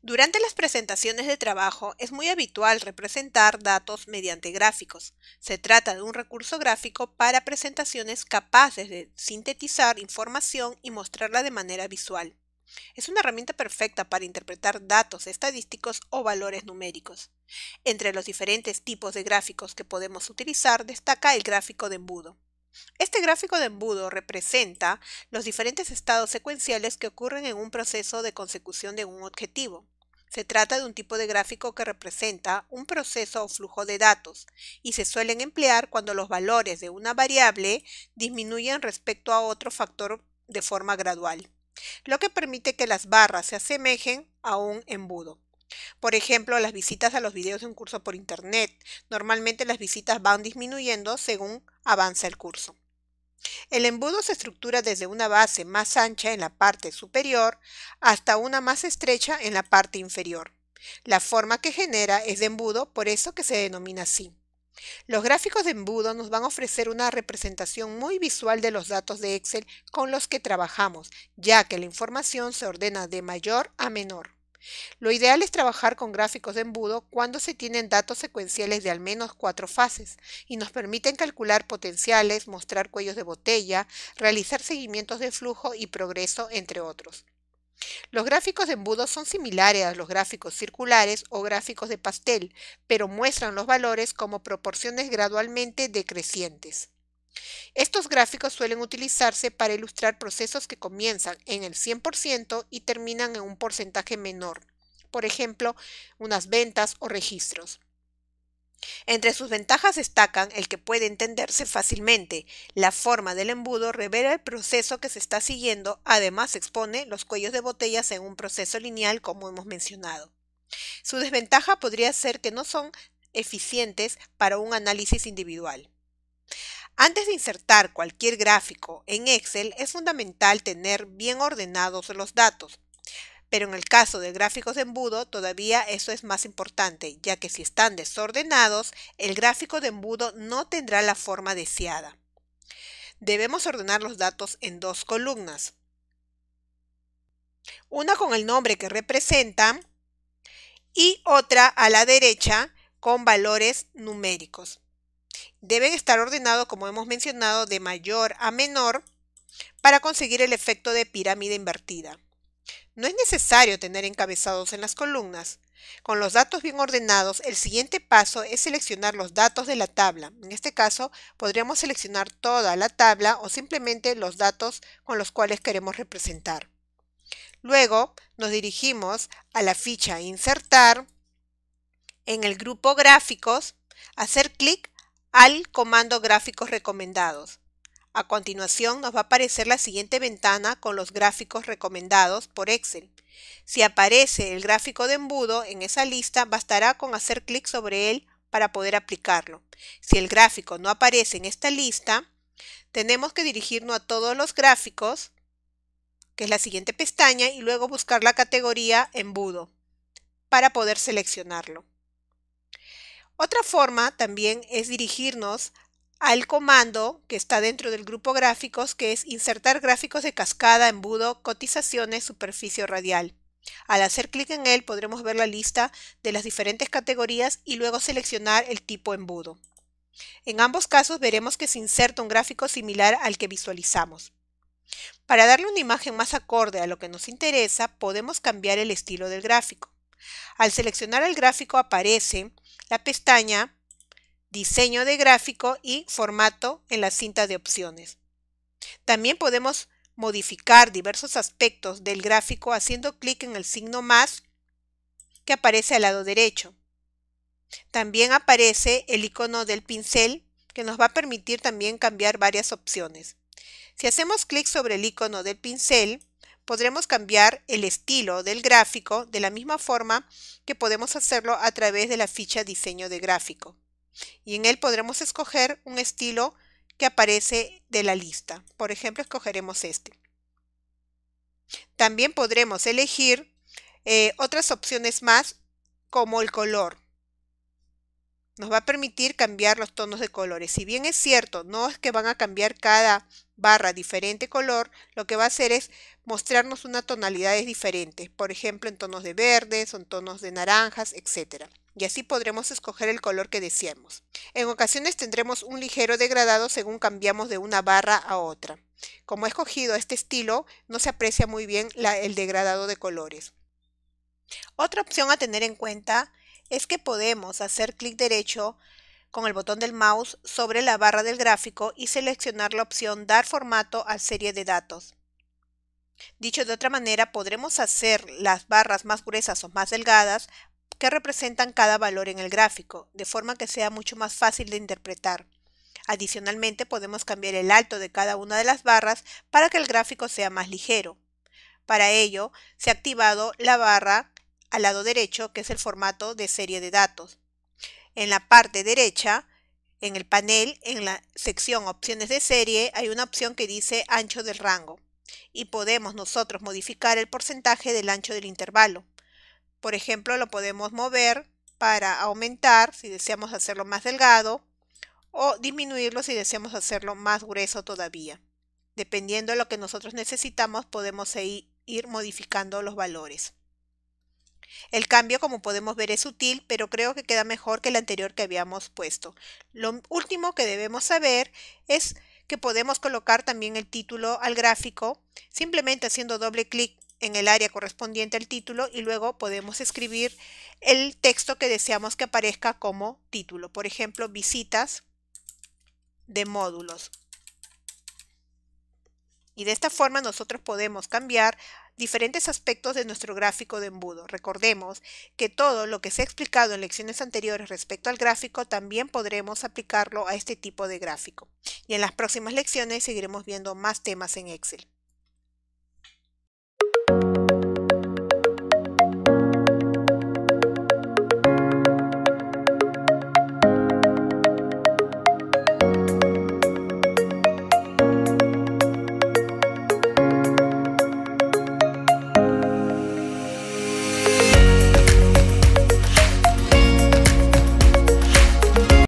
Durante las presentaciones de trabajo es muy habitual representar datos mediante gráficos. Se trata de un recurso gráfico para presentaciones capaces de sintetizar información y mostrarla de manera visual. Es una herramienta perfecta para interpretar datos estadísticos o valores numéricos. Entre los diferentes tipos de gráficos que podemos utilizar destaca el gráfico de embudo. Este gráfico de embudo representa los diferentes estados secuenciales que ocurren en un proceso de consecución de un objetivo. Se trata de un tipo de gráfico que representa un proceso o flujo de datos y se suelen emplear cuando los valores de una variable disminuyen respecto a otro factor de forma gradual, lo que permite que las barras se asemejen a un embudo. Por ejemplo, las visitas a los videos de un curso por internet. Normalmente las visitas van disminuyendo según avanza el curso. El embudo se estructura desde una base más ancha en la parte superior hasta una más estrecha en la parte inferior. La forma que genera es de embudo, por eso que se denomina así. Los gráficos de embudo nos van a ofrecer una representación muy visual de los datos de Excel con los que trabajamos, ya que la información se ordena de mayor a menor. Lo ideal es trabajar con gráficos de embudo cuando se tienen datos secuenciales de al menos 4 fases y nos permiten calcular potenciales, mostrar cuellos de botella, realizar seguimientos de flujo y progreso, entre otros. Los gráficos de embudo son similares a los gráficos circulares o gráficos de pastel, pero muestran los valores como proporciones gradualmente decrecientes. Estos gráficos suelen utilizarse para ilustrar procesos que comienzan en el 100% y terminan en un porcentaje menor, por ejemplo, unas ventas o registros. Entre sus ventajas destacan el que puede entenderse fácilmente. La forma del embudo revela el proceso que se está siguiendo, además expone los cuellos de botellas en un proceso lineal como hemos mencionado. Su desventaja podría ser que no son eficientes para un análisis individual. Antes de insertar cualquier gráfico en Excel, es fundamental tener bien ordenados los datos. Pero en el caso de gráficos de embudo, todavía eso es más importante, ya que si están desordenados, el gráfico de embudo no tendrá la forma deseada. Debemos ordenar los datos en 2 columnas. Una con el nombre que representan y otra a la derecha con valores numéricos. Deben estar ordenados, como hemos mencionado, de mayor a menor para conseguir el efecto de pirámide invertida. No es necesario tener encabezados en las columnas. Con los datos bien ordenados, el siguiente paso es seleccionar los datos de la tabla. En este caso, podríamos seleccionar toda la tabla o simplemente los datos con los cuales queremos representar. Luego, nos dirigimos a la ficha Insertar. En el grupo Gráficos, hacer clic al comando Gráficos recomendados. A continuación nos va a aparecer la siguiente ventana con los gráficos recomendados por Excel. Si aparece el gráfico de embudo en esa lista, bastará con hacer clic sobre él para poder aplicarlo. Si el gráfico no aparece en esta lista, tenemos que dirigirnos a todos los gráficos, que es la siguiente pestaña, y luego buscar la categoría embudo para poder seleccionarlo. Otra forma también es dirigirnos al comando que está dentro del grupo gráficos, que es insertar gráficos de cascada, embudo, cotizaciones, superficie radial. Al hacer clic en él podremos ver la lista de las diferentes categorías y luego seleccionar el tipo embudo. En ambos casos veremos que se inserta un gráfico similar al que visualizamos. Para darle una imagen más acorde a lo que nos interesa, podemos cambiar el estilo del gráfico. Al seleccionar el gráfico aparece la pestaña Diseño de gráfico y Formato en la cinta de opciones. También podemos modificar diversos aspectos del gráfico haciendo clic en el signo más que aparece al lado derecho. También aparece el icono del pincel que nos va a permitir también cambiar varias opciones. Si hacemos clic sobre el icono del pincel, podremos cambiar el estilo del gráfico de la misma forma que podemos hacerlo a través de la ficha Diseño de gráfico. Y en él podremos escoger un estilo que aparece de la lista. Por ejemplo, escogeremos este. También podremos elegir otras opciones más, como el color. Nos va a permitir cambiar los tonos de colores. Si bien es cierto, no es que van a cambiar cada barra diferente color, lo que va a hacer es mostrarnos unas tonalidades diferentes, por ejemplo en tonos de verdes o en tonos de naranjas, etc. Y así podremos escoger el color que deseemos. En ocasiones tendremos un ligero degradado según cambiamos de una barra a otra. Como he escogido este estilo, no se aprecia muy bien el degradado de colores. Otra opción a tener en cuenta es que podemos hacer clic derecho con el botón del mouse sobre la barra del gráfico y seleccionar la opción Dar formato a serie de datos. Dicho de otra manera, podremos hacer las barras más gruesas o más delgadas que representan cada valor en el gráfico, de forma que sea mucho más fácil de interpretar. Adicionalmente, podemos cambiar el alto de cada una de las barras para que el gráfico sea más ligero. Para ello, se ha activado la barra al lado derecho, que es el formato de serie de datos. En la parte derecha, en el panel, en la sección Opciones de serie, hay una opción que dice Ancho del rango y podemos nosotros modificar el porcentaje del ancho del intervalo. Por ejemplo, lo podemos mover para aumentar si deseamos hacerlo más delgado o disminuirlo si deseamos hacerlo más grueso todavía. Dependiendo de lo que nosotros necesitamos, podemos ir modificando los valores. El cambio, como podemos ver, es sutil, pero creo que queda mejor que el anterior que habíamos puesto. Lo último que debemos saber es que podemos colocar también el título al gráfico, simplemente haciendo doble clic en el área correspondiente al título y luego podemos escribir el texto que deseamos que aparezca como título. Por ejemplo, visitas de módulos. Y de esta forma nosotros podemos cambiar diferentes aspectos de nuestro gráfico de embudo. Recordemos que todo lo que se ha explicado en lecciones anteriores respecto al gráfico también podremos aplicarlo a este tipo de gráfico. Y en las próximas lecciones seguiremos viendo más temas en Excel.